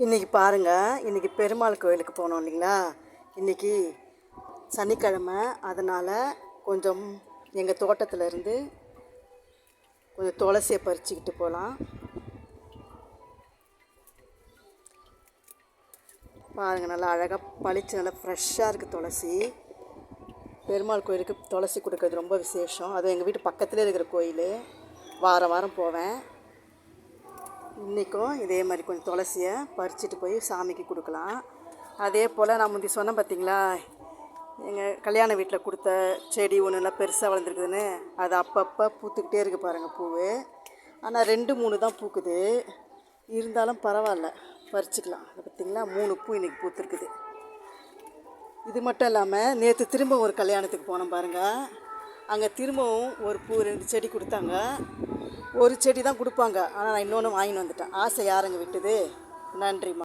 இன்றைக்கி பாருங்கள், இன்றைக்கி பெருமாள் கோயிலுக்கு போனோம் இல்லைங்களா. இன்றைக்கி சனிக்கிழமை, அதனால் கொஞ்சம் எங்கள் தோட்டத்தில் இருந்து கொஞ்சம் துளசியை பறிச்சுக்கிட்டு போகலாம். பாருங்கள், நல்லா அழகாக பளிச்சு, நல்லா ஃப்ரெஷ்ஷாக இருக்குது துளசி. பெருமாள் கோயிலுக்கு துளசி கொடுக்கறது ரொம்ப விசேஷம். அதுவும் எங்கள் வீட்டு பக்கத்துலேயே இருக்கிற கோயில். வாரம் வாரம் போவேன். இன்றைக்கும் இதே மாதிரி கொஞ்சம் துளசியை பறிச்சுட்டு போய் சாமிக்கு கொடுக்கலாம். அதே போல் நான் முந்தி சொன்னேன் பார்த்தீங்களா, எங்கள் கல்யாண வீட்டில் கொடுத்த செடி ஒன்று நல்லா பெருசாக வளர்ந்துருக்குதுன்னு. அது அப்பப்போ பூத்துக்கிட்டே இருக்குது பாருங்கள் பூவு. ஆனால் 2-3 தான் பூக்குது. இருந்தாலும் பரவாயில்ல, பறிச்சிக்கலாம். அது பார்த்திங்களா, 3 பூ இன்றைக்கி பூத்துருக்குது. இது மட்டும் இல்லாமல் நேற்று திரும்ப ஒரு கல்யாணத்துக்கு போனோம் பாருங்கள். அங்கே திரும்பவும் ஒரு பூ 2 செடி கொடுத்தாங்க. ஒரு செடி தான் கொடுப்பாங்க. ஆனால் நான் இன்னொன்று வாங்கின்னு வந்துட்டேன். ஆசை யாருங்க விட்டுது. நன்றிம்மா.